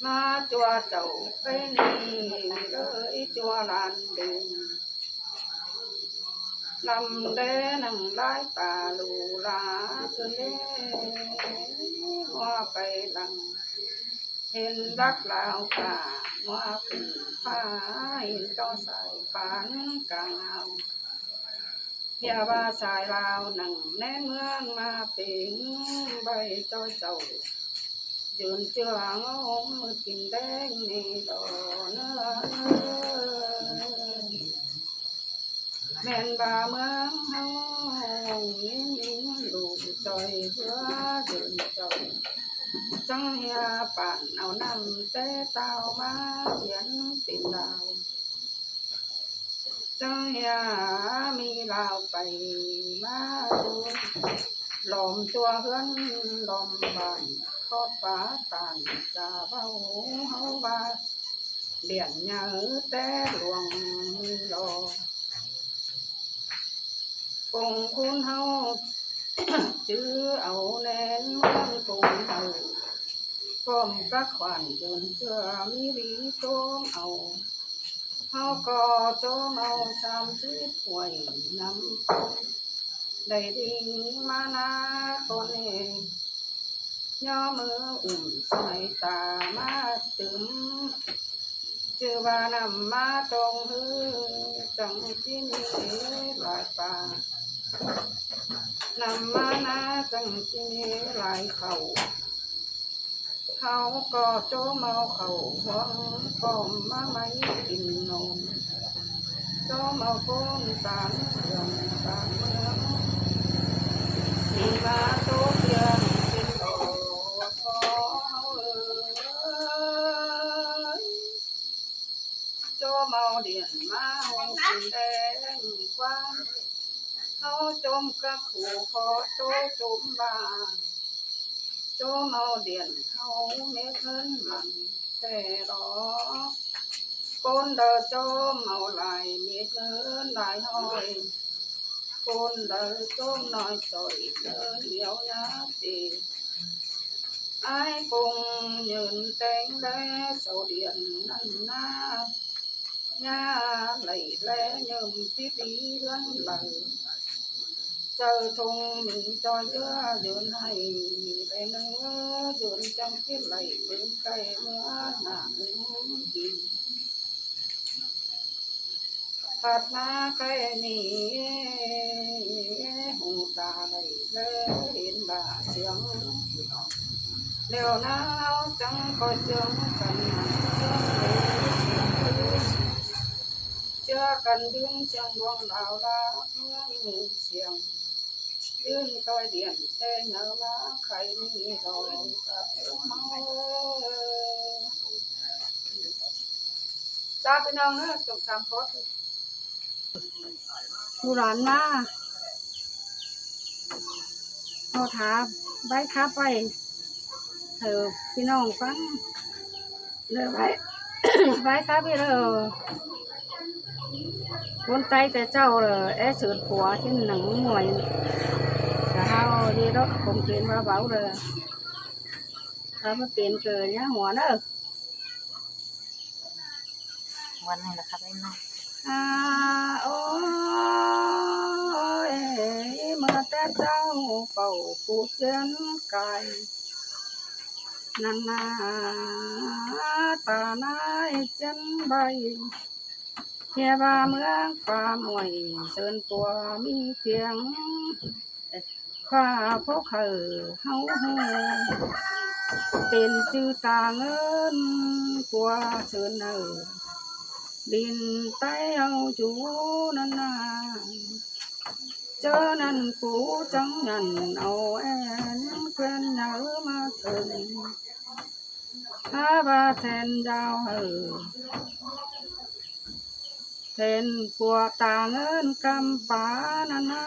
มาจัวเจ้าไปนี่เลยจัวลานเดินลำเดนังไล่ตาลูลาเสน่ว่าไปหลังเห็นรักลาวกาว่าเป็นพายเจ้าสายปานกลางเอาเฮียว่าสายลาวหนังในเมืองมาเป็นใบเจ้าเจ้ายืนเชื่องงมือกินแดงนี่ดอเนื้อแม่นบ่าเมืองเฮายิ่งดูจอยเพื่อยืนเจ้าจังเฮียป่านเอาน้ำแต่เต้ามาเขียนเป็นดาวจังเฮียมีลาวไปมาดูลมตัวเฮือนลมบานทอดฟ้าต่างจะเบาเฮาว่าเลี่ยนยาแต่หลวงรอคงคุณเฮาจื้อเอาแน่นเมืองกรุงเฮาก้มกักขวัญจนเชื่อมีรีโจมเอาเฮาก็โจมเอา30ป่วยน้ำได้ดิ่งมานาคนเองย่อมืออุ่มสายตามาตึมชื่อว่านำมาตรงหือจังที่มีหลายป่านำมานาจังที่มีหลายเขาก็โจมเอาเขาหวังก้มมาไม่กินนมโจมเอาคนต่างเมืองต่างเมืองมีมาโตเพียงเป็นโอขอโจมเอาเดียนมาหงสีแดงกว้างเขาจมกระขู่ขอโจจมบางโจมเอาเดียนเขาเม็ดเงินมันแต่รอคนเดินโจมเอาลายเม็ดเงินลายห้อยคนเดินโจมน้อยจ่อยเดินเหลียวยาตีไอ้คงยืนแต่งได้โซเดียนนั่นนาญาไหลแลยืมที่ดีเลื่อนไหลเจอทงมีจอยเยอะยืนให้ไปเนื้อยืนจังที่ไหลเป็นไก่เมื่อหนังกินผัดมาไก่นี่หูตาไหลเลยเห็นบาเสียงเดี๋ยวหนาวจังก็เจืองกันเชื่อกันดึงเชียงดวงดาวลาเมืองเสียงยืนคอยเดียนแต่เงาละใครมีเรากับเมาจ้าพี่น้องนะจงจำพอดดูร้านมาเอาถามใบทับไปเถอะพี่น้องฟังเลยไว้ ไว้ทับไปเลยคนใจแต่เจ้าเลยสืดหัวที่หนังมวยแต่เฮาดีแล้วผมเปลี่ยนมาเบาเลยถ้ามาเปลี่ยนเกินเนี่ยหัวเนอะวันนี้แหละครับไอ้น้องโอ้ยเมื่อแต่เจ้าเป่าปูเจียนไก่นันนาตานายเจนใบเฮียบาเมืองป่าหมวยเชิญตัวมีเสียงข้าพวกเฮาเป็นชื่อตาเงินกว่าเชิญดินใต้เอาจูนันนาเจอนั่นกูจังยันเอาแอนเพื่อนเนอมาถึงถ้าบาแทนดาวแทนกว่าตาเงินกำปานันนา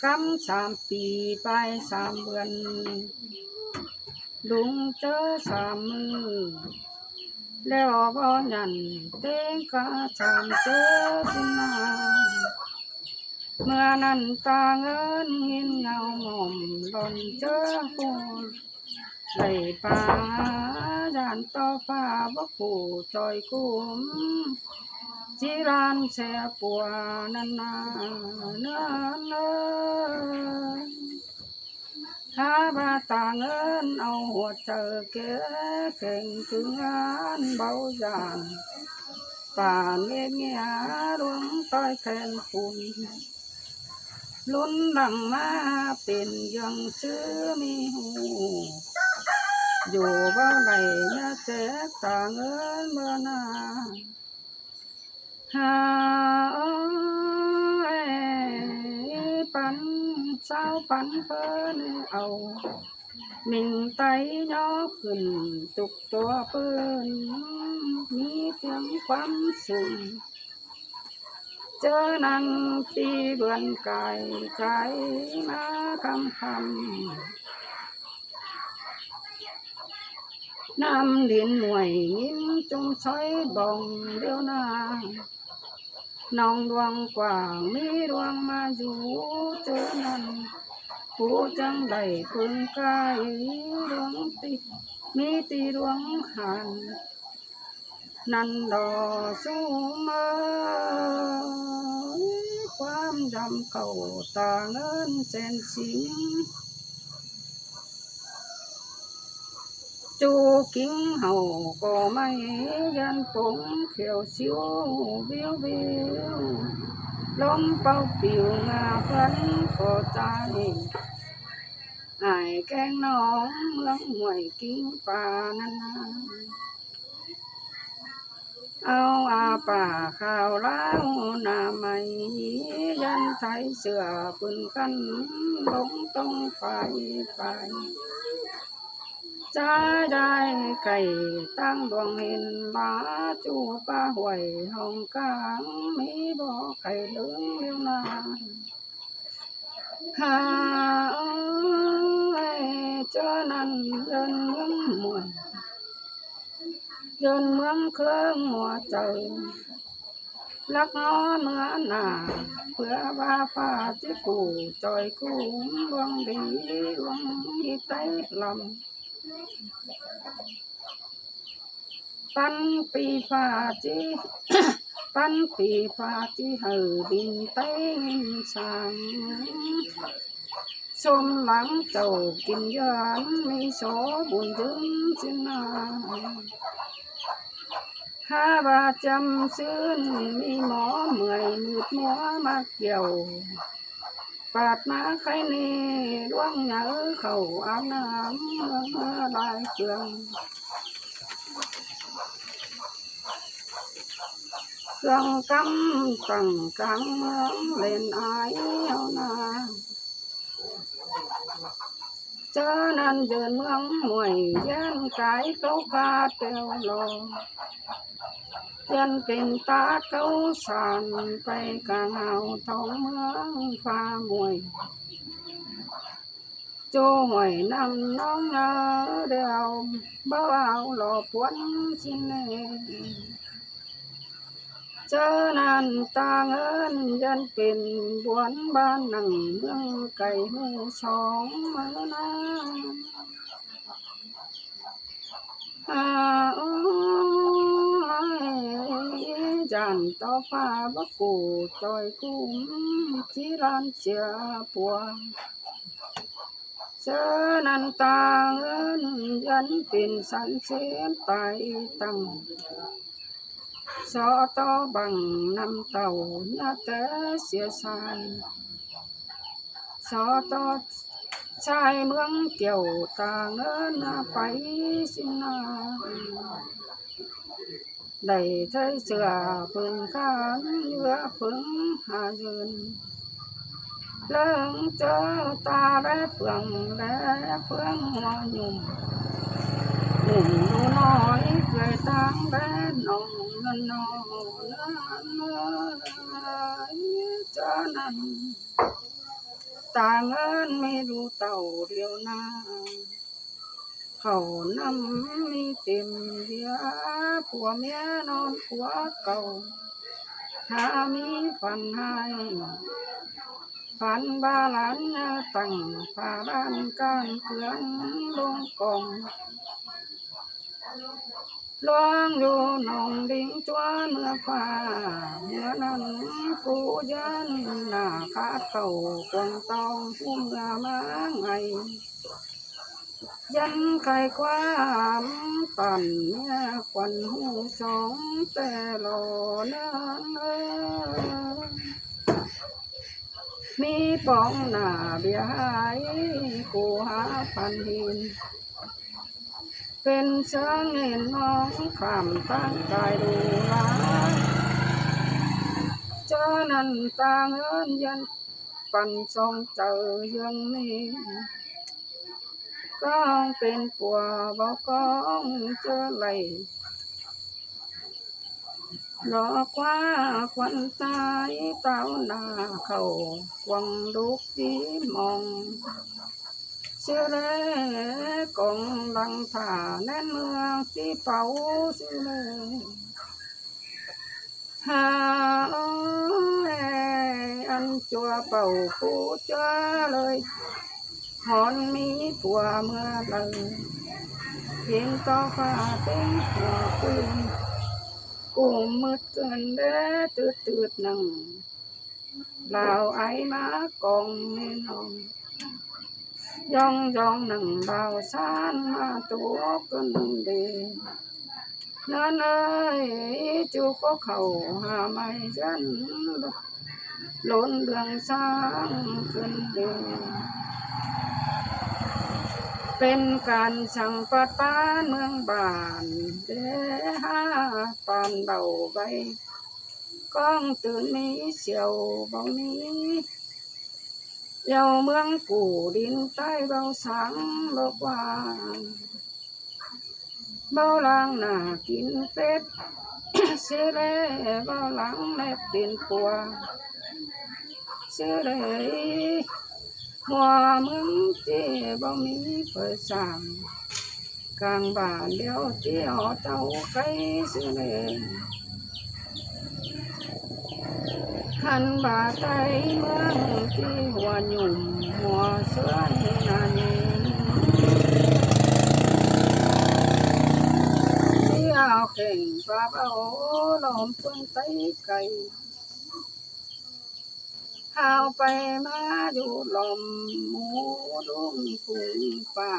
กำ3 ปีไป3 เดือนลุงเจอ3 มือแล้วบ่ยันเต็งกะ3 เจอสินา เมื่อนั้นตาเงินเงินเงาหม่อมหล่นเจอผู้ไหลป่าด่านต่อฟ้าบ่ผู้จอยกุ้มจีรานแสปัวนันนาเนื้อเนื้อถ้าบาตาเงินเอาหัวเจอเก๋เก่งถึงงานเบาจานป่านเงี้ยดวงต้อยแทนคุณลุ้นดังมาเป็นยังซื้อมีหูอยู่บ่ไหลนะเจ๊ตาเงินเมื่อนาหาปันเศร้าปันเพิ่นเอามิ่งไตย่อขึ้นตุกตัวปืนมีเพียงความสุขเจอนั่งตีเบือนไก่ไก่มาคำน้ำดินหน่วยยิ้มจงใช้บ่องเดียวนาน้องดวงกว่างมีดวงมาอยู่เจอนั้นผู้จังได้ปืนไก่ดวงตีมีตีดวงหันนันดอสู้มาความดำเก่าตาเงินแสนสิงจูกิ้งเห่าก็ไม่ยันปงเขียวชิวบิวบิวลมเป่าปิวงาพันก็ใจหายแกงน้องเมืองหวยกิ้งป่านานาเอาอาป่าข้าวล้าวนาไม่ยันไทยเสือปืนกันลงต้องไปจะได้ไก่ตั้งดวงเห็นบาจูป้าหวยห้องกลางมีบ่อไก่เหลืองเลี้ยวนาหาเจอนั้นเดินเมืองมวยเดินเมืองเครื่องหัวใจลักง้อเนื้อหนาเพื่อว่าฟ้าที่กูจอยกูดวงดีดวงมีไตลำปันปีฟ้าจีปันปีฟ้าจีเหือดินเต้นสังชมหลังเจ้ากินยันมีโสบุญถึงสินาหาบาจำซื้นมีหมอเมื่อยมืดมัวมาเกี่ยวปาดมาใครนี่ร่วงเหงาเข้าอาบน้ำเมื่อลายเครื่องกำตั้งกลางเมืองเล่นอายเอานาเจอนั้นเดินเมืองหวยยันกายเขาพาเตียวลงยันเป็นตาเขาสานไปกลางเอาท้องเมืองฟ้ามวยโจ้หวยนำน้องเงาเดียวเบาเอาหล่อปวนชิ้นเน่เจอนั้นตาเงินยันเป็นบวนบ้านหนังเมืองไก่หูสองมานาจันต่อฟ้าบักกูจอยกุ้มจีรันเชียปัวเจอนันตาเงินยันเป็นสันเสนไปตั้งสอต่อบังนำเต่าญาแต่เสียสายสอต่อชายเมืองเกี่ยวตาเงินไปสินาได้ใช้เสือพึ่งข้างเรือพึ่งหายืนเลื่องเจอตาและเฟืองหัวหนุ่มดูน้อยเคยตั้งและน้องเงินน้องเจ้านั้นตาเงินไม่รู้เต่าเดียวนาเขานำมีเต็มเดียผัวเมียนอนผัวเก่าหามีฝันให้ ผ่านบาลานตั้งผ่าด้านการเกลืองลงกองลวงอยู่หนองดิ่งจวนเมื่อฟ้าเมื่อนั้นกูยันหน้าขาดเข่ากวงตองผู้เมื่อมาไงยันไข่ความตันเนี่ยควันหูสองแต่หล่อนั้นมีปองหน้าเบียหายกูหาพันหินเป็นเชิงเห็นน้องขามตั้งกายดูลาเจอนั้นต่างเอินยันปันทรงเจอยังนี้ก็เป็นปัวบอกกองเจอไหลรอกว่าควันตายเต้าหน้าเขาวังลูกที่มองเชื่อเลยกองลังผ่าแน่นเมืองที่เป่าเชื่อเลยหาอันจัวเป่าผู้จ้าเลยหอนมีผัวเมื่อไหร่เพียงต่อฟ้าเต็มหัวปืนกูมืดเกินเด้ตืดนั่งลาวไอมากองแน่นอนย่องนั่งลาวสานมาตัวกันเดนั่นเอ้ยจูก็เข้าหาไม่ฉันล้นเรื่องสร้างกันเดเป็นการสั่งปัดป้านเมืองบ้านเดหาปานเดาใบก้องตื่นมีเสียวเบานี้เยาเมืองกูดินใต้เบาสังโลกว่างเบาลางหน้ากินเป็ดเสเลเบาหลังแลกดินปัวเสเลมัวมึงเจ็บมีเปิดสั่งกลางบ้านเดียวเจียวเต้าไก่เสเลขันบาไตเมืองที่หัวหยุ่มหัวเสือนานีที่เอาเข่งปลาเอาลมเพื่อนไตไก่เอาไปมาอยู่ลมหมูดุงพุงป่า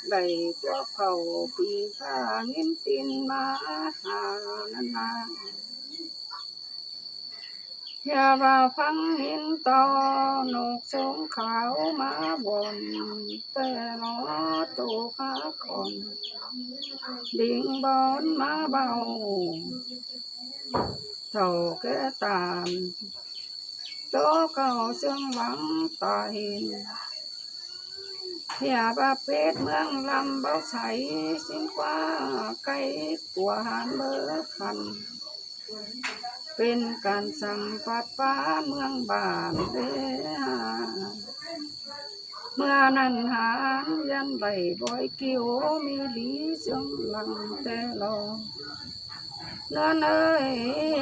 ได้ตัวเขาปีข้าเงินตินมาหานานอย่ามาฟังหินตอนกสงขาวมาบนแต่ลอตัวขาคนดิ่งบอนมาเบาเท่าแก่ตามโตเก่าเสื่องหวังตาเห็นอย่าบาเป็ดเมืองลำเบาใสสิ้นกว่าไก่ตัวหานเบอคันเป็นการสั่งปัดป้าเมืองบ้านเด้อเมื่อนั้นหานยันใบบ่อยกิ้วมีหลีเสียงหลังแต่รอเนื้อเน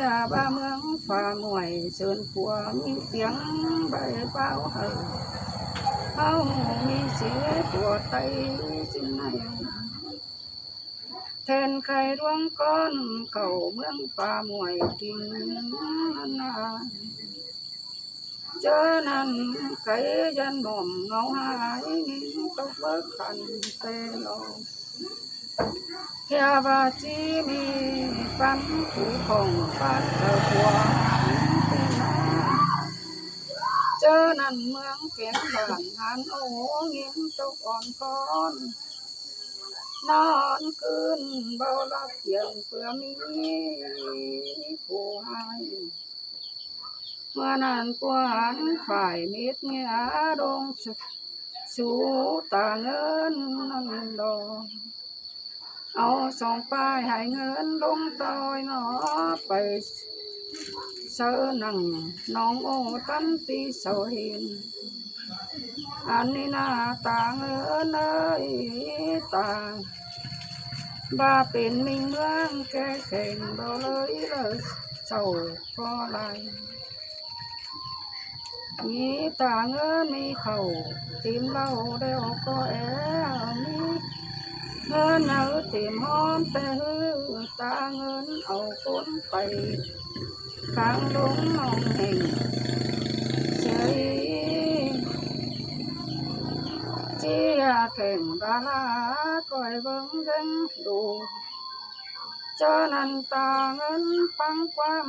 ยบ้าเมืองฝ่าหน่วยเชิญผัวมีเสียงใบเป้าเขามีเสียตัวไตสิ้นในแทนใครร่วงก้อนเก่าเมืองป่าหมวยกินนาเจอนั้นไก่ยันหม่อมเงาหายนิ่งตกเบิกขันเตลอเฮียบาจีมีปันผู้ของปันเตหัวเตนาเจอนั้นเมืองเก่งบ้านหันโอ้เงินตกอ่อนก้อนนอนคืนเบาลับเพียงเพื่อมีผู้ให้เมื่อนั้นปวนฝ่ายมิตรเงียดงสู่ตาเงินนั่นดอเอาสองป้ายให้เงินลงต่อยหนอไปเสอนังน้องโอตันตีเสาเห็นอันนี้หน้าตาเงินเอ้ยตา บ่เป็นมิ่งเมืองแก่แข่งบ่เลยเศร้าก็ไรมีตาเงินมีเข่าติมเหล้าแล้วก็แอมีเงินเอาติมหอมแต่หือตาเงินเอาคนไปกลางลงน้องแห่งเฉยเจียแข่งบาลาก้อยเบิ่งเร่งดูเจอนันตาเงินฟังความ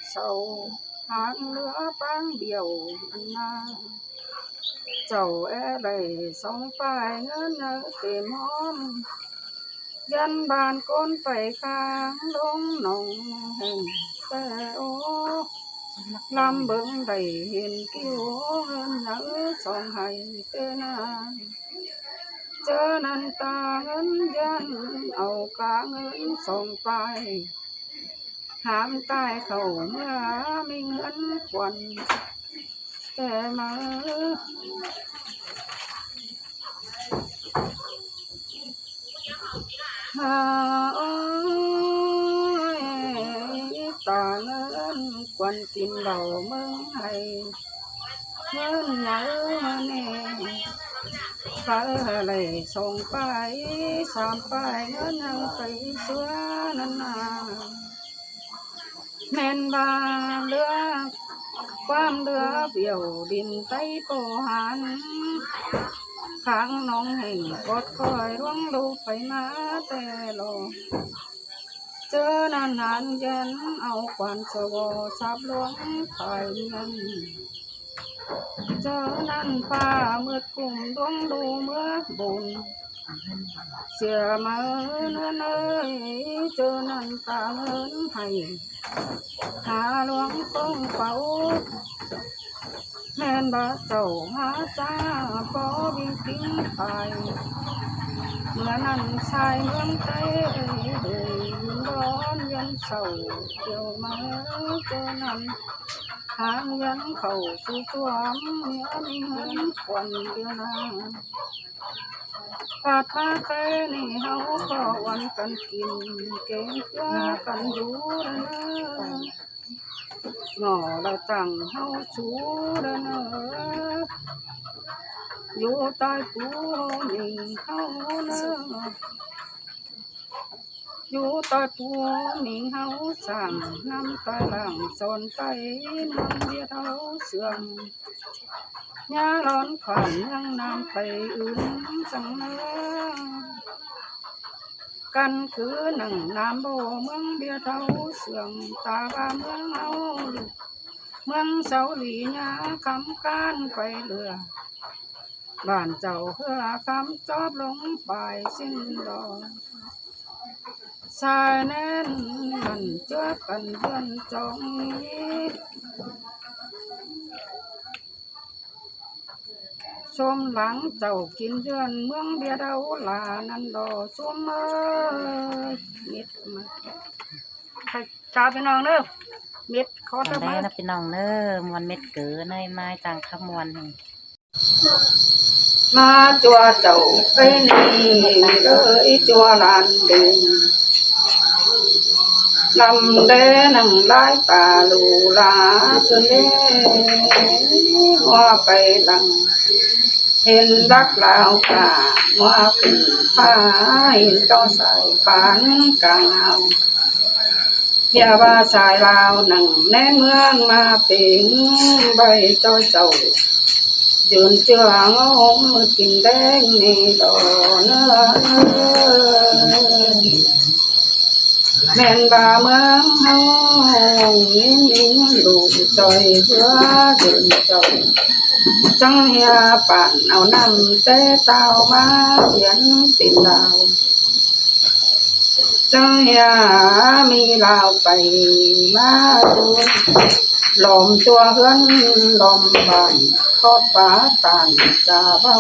เศร้าหางเหลือปังเดียวมันนาเจ้าไรสองป้ายเงินเนเต็มหอมยันบานก้นไปข้างลงหนองแห่งแต่โอลำเบิ่งได้เห็นกิ้วเงินเนสองให้เตนาเจอนันตาเงินยันเอากาเงินสองไปหามตายเขาเมื่อมีเงินควันแต่มาหาตาเงินควันกินเหล้าเมืองไทยเงินเนื้อแน่ไปอะไรส่งไปสามไปเงินยังไปเสื้อนั่นนาแม่นบาเลือความเลือเบี่ยวดินไตโปหันข้างน้องแห่งกดคอยร่วงลูกไปมาแต่รอเจอนานนานยันเอาควันสวอสับหลวงไทยเงินเจอนั่นฟ้ามืดกุ่มดวงดูเมื่อบุญเสียมาเนื้อเนยเจอนั่นตาเงินให้หาหลวงคงเฝ้าแม่นบาเจ้าหาจ้าพอวิ่งทิ้งไปเมื่อนั้นชายเมืองไทยร้อนยันเศร้าเกี่ยวมาเจอนั้นหางยันเข้าสู่สวมเมื่อมีเงินควันเดียวนาปาดมาแค่นี้เฮาก็วันกันกินเก่งเพื่อกันอยู่นะงอเราตั้งเฮาชูนะอยู่ใต้ปูนี่เฮานะอยู่ใต้ปูนี่เฮาสั่งน้ำตาหลังสนไปน้ำเดียดเฮาเสื่อมยาร้อนขวัญยังนำไปอื่นสังเนื้อกันคือหนึ่งน้ำโบเมืองเดียดเฮาเสื่อมตาบาเมืองเฮาเมืองเสาหลีญาคำการไปเรือบ้านเจ้าเพื่อคำจอบลงไปสิ้นดอกสายแน่นมันเจอกันเพื่อนจองนี้ชมหลังเจ้ากินเดือนเมืองเบียดเอาลานันดอชมเอ้ยมิดมาใครกาไปน้องเด้อมิดขอ ตอน ทำ แร ไม กนะพี่น้องเนอมวนเม็ดเก๋อเนยไม้ต่างขมวนหนึ่ง มาจัวเจ้าไปนี่เลยจัวลานเดินลำเดนังไล่ป่าลูลาจนเล่ว่าไปหลังเห็นรักลาวกาว่าเป็นผ้าเห็นเจ้าสายปานกลางเอาเพียว่าสายลาวนั่งในเมืองมาเป็นใบเจ้าเจ้ายืนเจืองมมือกินแดงนี่ดอเนื้อแม่นบาเมืองเฮานิ่งนิ่งลูกจอยเพื่อยืนเจ้าจังเฮียป่านเอาน้ำแต่เต้ามาเขียนเป็นดาวจังเฮียมีลาวไปมาดูลมตัวเฮือนลมบานทอดฟ้าตานจะเบา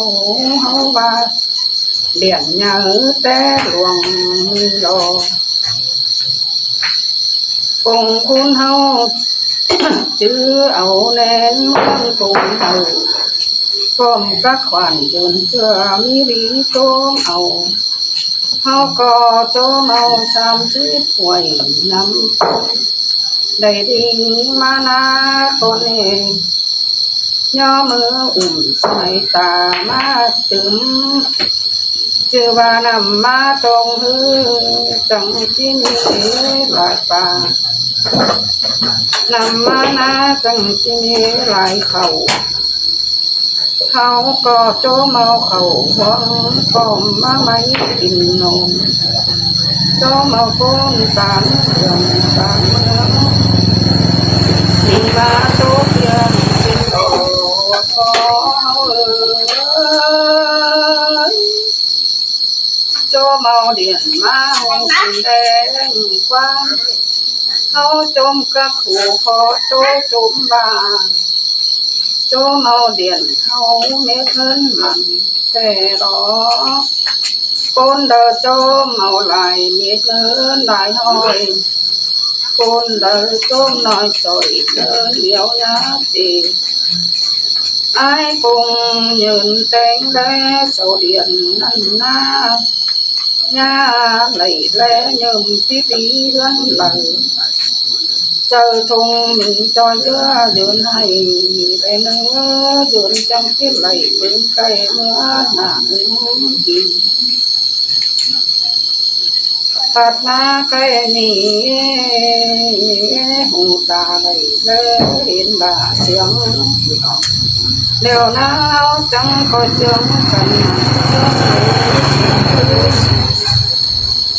เฮาบาเลี้ยงยาแต่หลวงมีรอคงคุณเฮาจื้อเอาแน่นเมืองคงเฮาพร้อมกักขวัญจนเชื่อมีรีโกมเอา เขาก็โจมเอา30ป่วยน้ำได้ดิ่งมานาตัวเองย่อมืออุ่มใส่ตามาตึมชื่อว่านำมาตรงหือจังที่นี่หลายป่านำมานาจังที่นี่หลายเขาก็โจมเอาเขาหวังก็มาไม่กินนมโจมเอาคนตามเมืองตามเมืองมีมาโตเพียงเป็นโตขอโจมเอาเดียนมาหงแดงกว้างเขาจมกระขู่ขอโตจุ่มบางโจมเอาเดียนเขาเม็ดเงินมันแต่รอคนเดินโจมเอาลายเม็ดเงินลายห้อยคนเดินโจมน้อยจ่อยเดินเดียวยาตีไอ้cùngยืนแต่งแลโซเดียนนั่นนาnhà lầy lẽ nhầm tí tí lăn lầy chờ thùng mình cho giữa dườn hay để nữa dườn trong cái lầy bên cây nữa nặng gì phạt na cây nỉ hù ta lầy lẽ hiện bà sướng điều nào chẳng có chương cần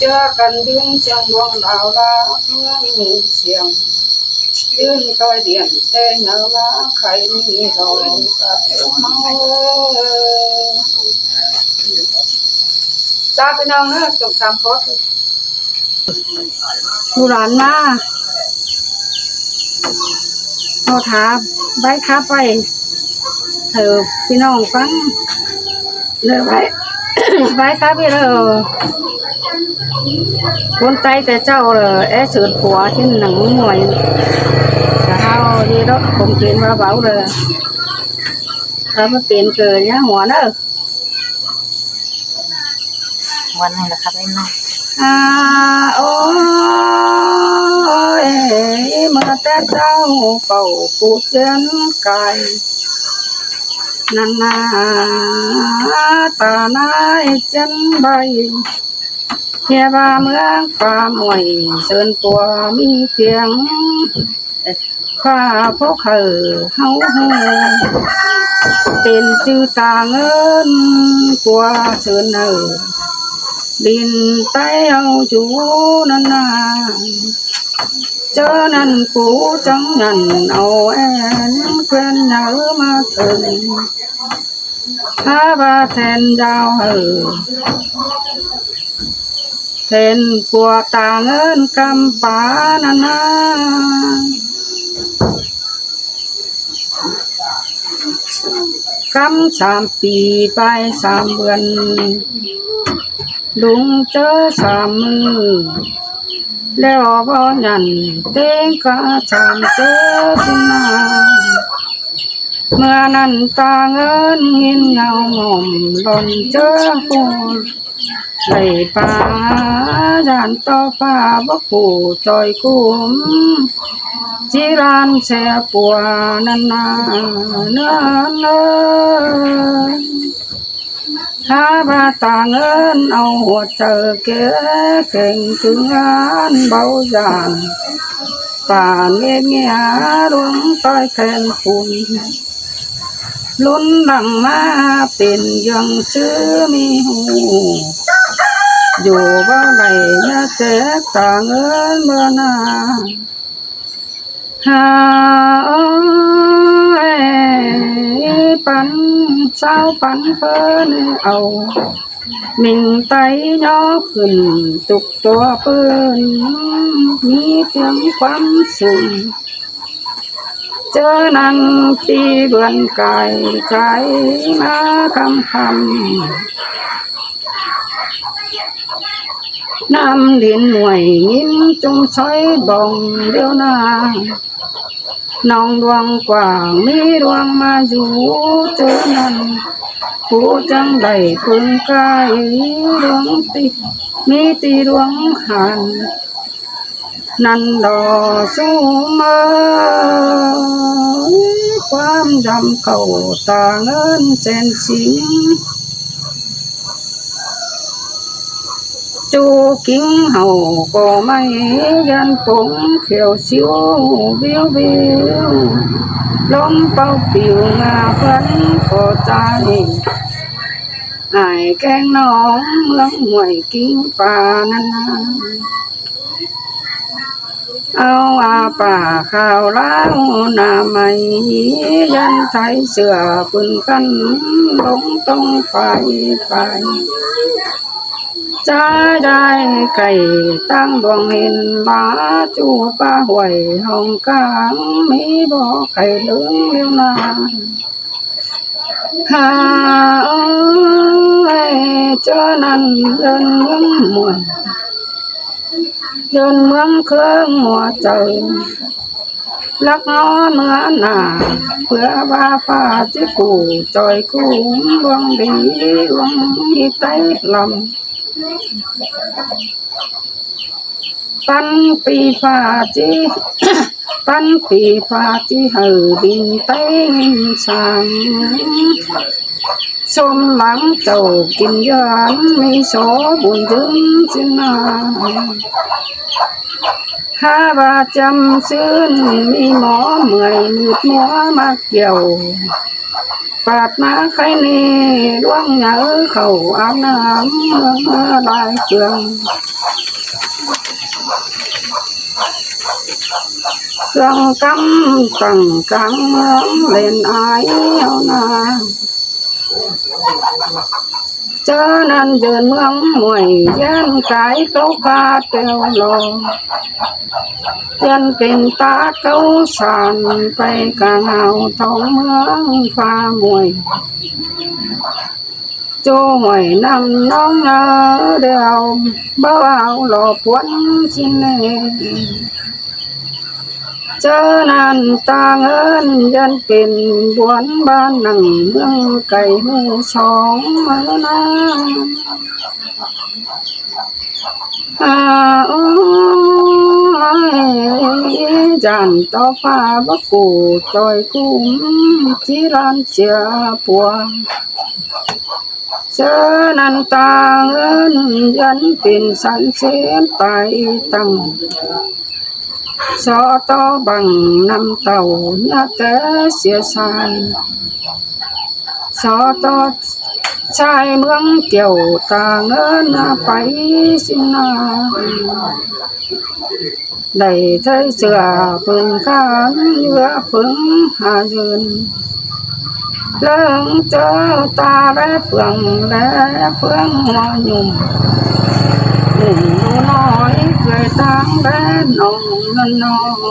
chưa cần đứng trong buông đào lá hương xiềng đứng coi điện tê nhớ lá khay mi rồi cặp máu cha bên ông á trồng cam cóดูร้านมาเอาถามใบค้าไปเถอะพี่น้องฟังเลยใบ ใบค้าไปเลยคนใจแต่เจ้าเอ๊ะสืดผัวที่หนังมวยแต่เฮาดีđóผมเปลี่ยนมาเบาเลยถ้ามาเปลี่ยนเกิดเนี่ยหัวเนอะวันไหนล่ะครับไอ้น้องโอ้ยเมื่อแต่เจ้าเป่าปูเจียนไก่นานาตานายเจียนใบเฮียบาเมืองป่ามวยเชิญตัวมีเตียงข้าพวกเฮาเป็นชื่อตาเงินกว่าเชิญดินใต้เอาจูนั่นนาเจอนั่นกูจังยันเอาแอนเพื่อนเหนือมาถึงถ้าบาแทนดาวเห็นปวดตาเงินกำปานานากำ3 ปีไป3 เดือนลุงเจอ3 มือแล้วบ่ยันเต็งกะ3 เจอสินาเมื่อนั้นตาเงินเห็นเงาหม่อมหล่นเจอหัวไหลป่าจานต่อฟ้าบ่ผู้จอยกุ้มจีรานแช่ปัวนันนาเนื้อเนื้อถ้าบาตาเงินเอาหัวเจอเก๋เก่งถึงงานเบาจานป่านเงี้ยดวงต้อยแทนฝุ่นลุ้นดังมาเป็นยังซื้อมีหูอยู่บ้านไหนเนี่ยเจ๊ตาเงินเมื่อนาหาปันเช้าปันเพิ่นเอามิงไตย่อขึ้นตุกตัวเปิ้นมีเสียงความสุขเจอนั่งที่เบือนไก่ใจมาคำน้ำดินหน่วยยิ้มจงใช้บ่องเดียวนาน้องดวงกว่างมีดวงมาอยู่เจอนั้น ผู้จังได้พึงกายดวงติมีตีดวงหันนันดอสู้มาความดำเก่าตาเงินแสนสิงจูกิ้งเห่าก็ไม่ยันผงเขียวสิวเบี้ยวเบี้ยวลมเป่าปิวงาพันก็ตายไอ้แกงน้องเมืองหวยกิ้งป่านานาเอาป่าข้าวล้างหน้าใหม่ยันไทยเสือปืนกันลงต้องไปจะได้ไก่ตั้งดวงเห็นบาจูป้าหวยห้องกลางมีบ่อไก่เหลืองเลี้ยวนาหาเจ้านั้นเดินเมืองมวยเดินเมืองเครื่องหัวใจลักง้อเมื่อหน้าเพื่อว่าฟ้าจะกูจอยกูดวงดีดวงมีใจลำปันปีฟ้าจีปันปีฟ้าจีเหือดินเต้งสังสมหลังเจ้ากินยานมีโสบุญถึงสินาหาบาจำซื้นมีหมอเมื่อยมืดมัวมาเกี่ยวปาดมาใครนี่ล่วงเหงาเข้าอาบน้ำเมื่อลายเครื่องเครื่องกำตั้งกลางเมืองเล่นอายเอานาเจอนั้นเดินเมืองมวยยันกายเขาพาเตียวลงยันเป็นตาเขาสานไปกลางเอาท้องเมืองฟ้ามวยโจ้หวยนำน้องเงาเดียวเบาเอาหล่อปวนชินเน่เจอนั้นตาเงินยันเป็นบวนบ้านหนังเมืองไก่หูช่องมานาจันต่อฟ้าบักกูจอยกุ้มที่ร้านเชียปัวเจอนั้นตาเงินยันเป็นสันเสียนไปตั้งสอต่อบังนำเต่าญาแต่เสียสายสอต่อชายเมืองเกี่ยวตาเงินไปสินาได้ใช้เสือพึงข้างเยือพึงหาเยืนเลื่องเจอตาและเฟืองและเฟืองหัวหนุ่มหนุ่มดูน้อยเคยตั้งและน้องน้อง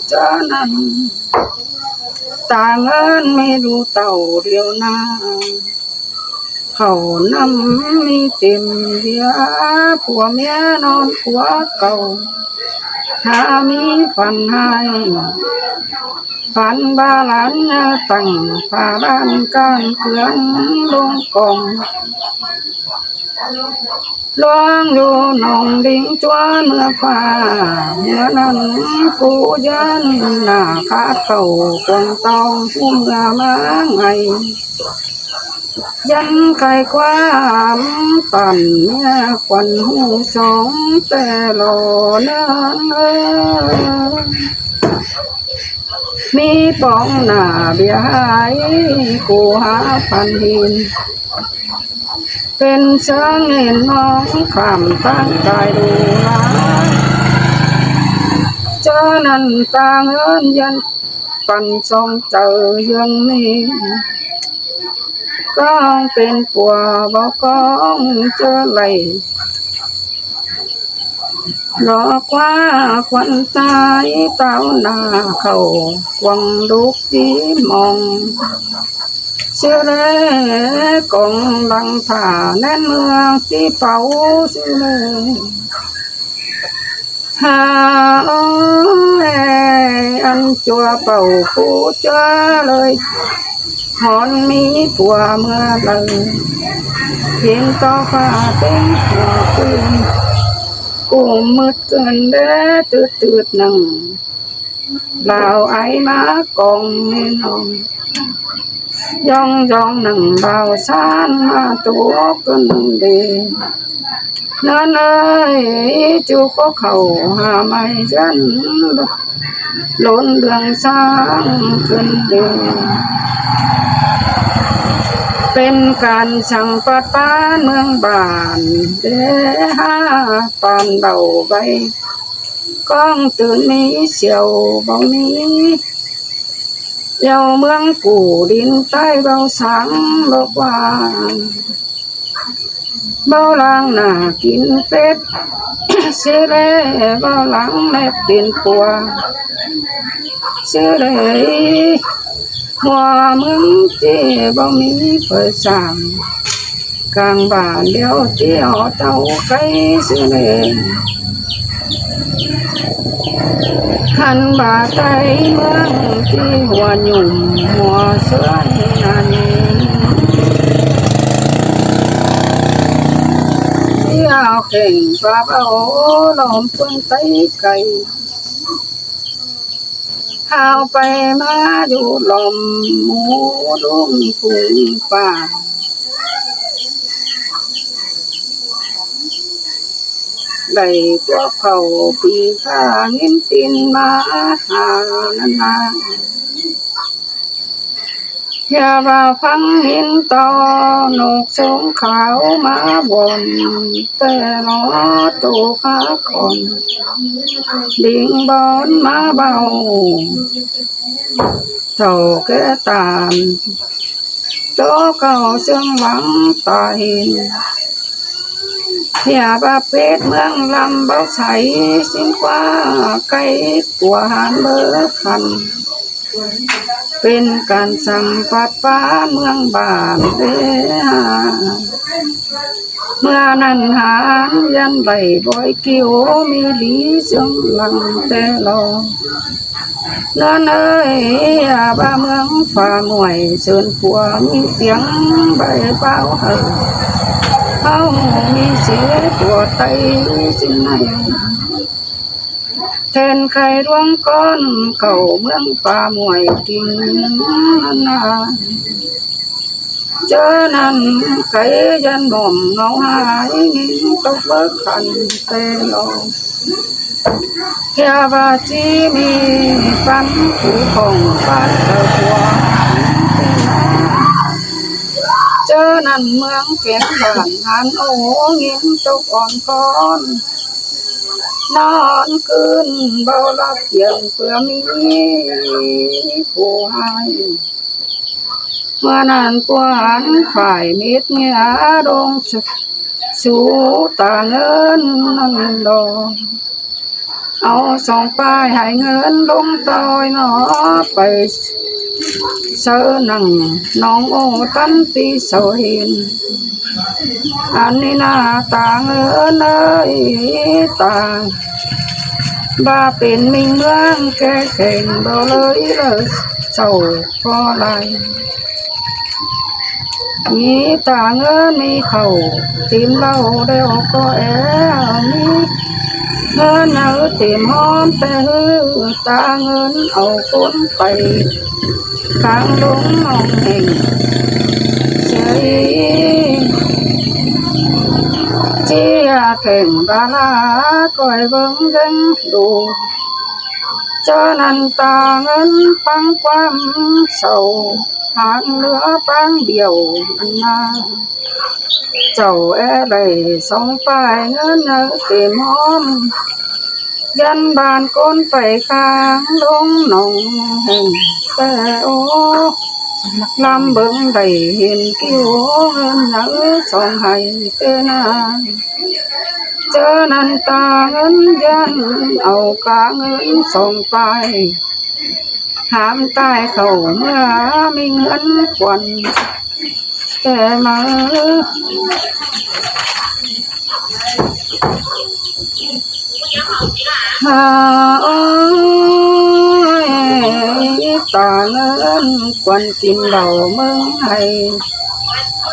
เจอนั้นตาเงินไม่รู้เต่าเดียวนาเขานำมีเต็มเดียผัวเมียนอนผัวเก่าถ้ามีฝันให้ฝันบาลันตั้งผ่าบ้านการเกลือนลงกองลวงอยู่หนองดิ่งจวนเมื่อฟ้าเมื่อนั้นผู้ยันหน้าขาดเข่าคงต้องผู้เมื่อมาไงยันไก่ความปั่นเนี่ยควันหูสองแต่หล่อนั้นมีปองหน้าเบียหายกูหาพันหินเป็นเชิงเห็นน้องข้ามตั้งกายดูลาเจอนั้นต่างเอินยันปั่นทรงเจอยังนี้ก็เป็นปัวบอกองเจอไหลหลอกว่าควันตายเต้าหน้าเขาวังลูกที่มองเชื่อเล่กองลังผ่าแน่นเมืองที่เป่าเชื่อเล่หาอันจัวเป่าผู้จ้าเลย หอนมีผัวเมื่อไหร่เห็นต่อฟ้าเป็นหัวปืนกูมืดเกินเด้ตืดนั่งลาวไอมากองแม่น้องย่องนั่งเบาซานมาตัวก็นั่งเดเนินเอ้ยจูก็เข้าหาไม่ยันล้นเรื่องสร้างขึ้นเดเป็นการสั่งปัดป้านเมืองบ้านเด้ฮาปานเบาใบก้องตื่นมีเสียวบ่มีเยาเมืองกูดินใต้เบาสังบอกว่าเบาลังหน้ากินเป็ด เสียเลยเบาหลังแม่เป็นปัวเสียเลยหัวมึงเจ็บบ่มีเปิดสั่งกลางบ้านเดียวเที่ยวเต้าไก่เสียเลยขันบาไตเมืองที่หัวหยุ่มหัวเสือนั่นเที่ยวเข่งปลาเอาล้อมเพิ่งไตไก่ข้าวไปมาอยู่ลมหมูลุ่มฝูงป่าได้พวกเขาปีข้าเงินตินมาหานาอย่าว่าฟังเห็นตอนกสงขาวมาบนแต่หนอตัวข้าก่อนดิ่งบอนมาเบาเท่าแก่ตามโตเก่าเสื่องหวังตาเห็นอย่าว่าเป็ดเมืองลำเบาใสสิ้นกว่าไก่กว่าหานเบอคันเป็นการสั่งปัดป้าเมืองบ้านเด้อเมื่อนั้นหานยันใบบ่อยกิ้วมีหลีเสียงหลังแต่รอเนินเอ้ยบ้าเมืองฝ่าหน่วยเชิญผัวมีเสียงใบเป้าเขามีเสียตัวไตจินไหนแทนใครร่วงก้อนเก่าเมืองป่าหน่วยกิ่งนาเจอนั้นไก่ยันบ่มเงาหายนิ่งตกเบิกขันเตลอแค่ว่าจีมีปันผู้ของปันเตหัวเจอนั้นเมืองเก็บบ้านหันโอ้เงินตกอ่อนก้อนนอนคืนเบาลับเพียงเพื่อมีผู้ให้เมื่อนั้นกวนฝ่ายมิตรเงียดงสู่ตาเงินนั่นดอกเอาสองป้ายให้เงินลงตอยหนอไปเสนังน้องโอตันตีเสเห็นอันนี้หน้าตาเงินเอ้ยตาบ้าเป็นมิ่งเมืองแก่เข่งเบาเลยเศร้าพอไรมีตาเงินมีเข่าตีมเล่าได้ออกก็แอมีเงินเอาตีมหอมแต่ตาเงินเอาคนไปข้างลงมองเห็นเฉยเจียเข่งบาลาก่อยเบิ่งเร่งดูเจอนันตาเงินปังความเศร้าหางเหลือปังเดียวอันนาเจ้าไรสองป้ายเงินเต็มหอมยันบานก้นไปข้างลงหนองแห่งแต่โอ้ลำเบิ่งได้เห็นกิ้วเงินสองให้เตนาเจอนันตาเงินยันเอากาเงินส่งไปหามตายเขาเมื่อมีเงินควันแต่มาหาตา ป่าเงินควันกินเหล้าเมืองไทย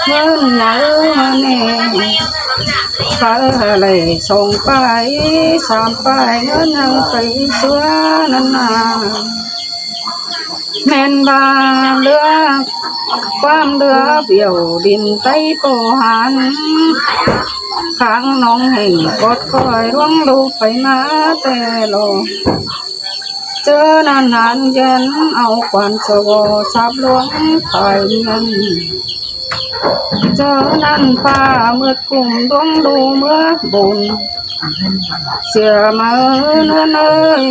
เงินเหนาแน่ขายอะไรส่งไป3 ป้ายเงินยังไปเสื้อนั่นนาแม่นบาเรือความเรือเบี่ยวดินใต้โปหันข้างน้องแห่งกดคอยร่วงลูกไปมาแต่โลเจอนานนานเย็นเอาควันสวอสับหลวงตายเงินเจอนั่นฟ้ามืดกุ่มดวงดูเมื่อบุญเสียมาเนินเอ้ย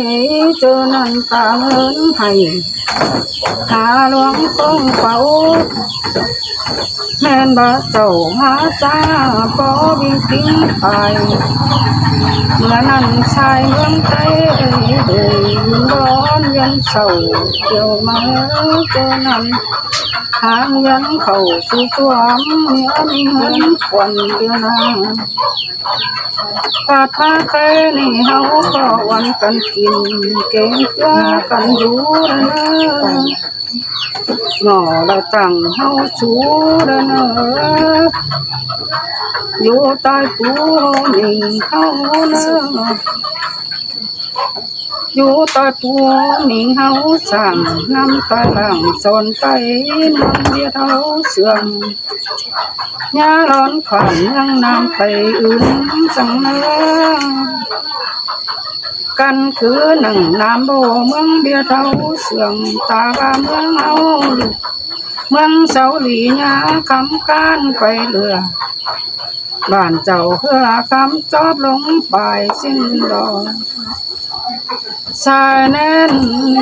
เจอนั่นตาเงินให้หาหลวงคงเฝ้าแม่นบาเจ้าหาจ้าก็วิ่งทิ้งไปเมื่อนั้นชายเมืองไทยเดินร้อนยันเศร้าเกี่ยวมาเจอนั้นหางยันเข้าสู่สวมเมียมีเงินควันเดียวนาปาดมาใครนี่เฮาก็วันกันกินเก่งเกลือกันอยู่นะหน่อละตั้งเฮาชูนะอยู่ใต้ปูนิ่งเฮานะอยู่ใต้ปูนิ่งเฮาสั่งน้ำตาหลังสนไปน้ำเดียเฮาเสื่อมยาร้อนขวัญยังน้ำไปอื่นสังเนื้อกันคือหนึ่งน้ำโบเมืองเบียเท่าเสื่อมตาบาเมืองเอาเมืองเสาหลีญาคำการไปเรือบ้านเจ้าเพื่อคำจอบลงไปสิ้นดอกสายแน่น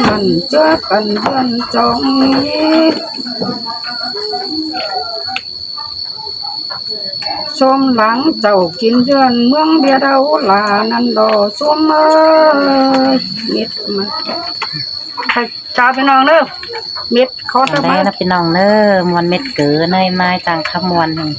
มันเจอกันเพื่อนจองนี้ชมหลังเจ้ากินเดือนเมืองเบียดเอาลานันดอชมเอ้ยมิดมาใครจ้าพี่น้องเด้อมิดขอ ได้ ทำไม นะพี่น้องเด้อมวนเม็ดเก๋อเนยไม้ต่างขมวนหนึ่ง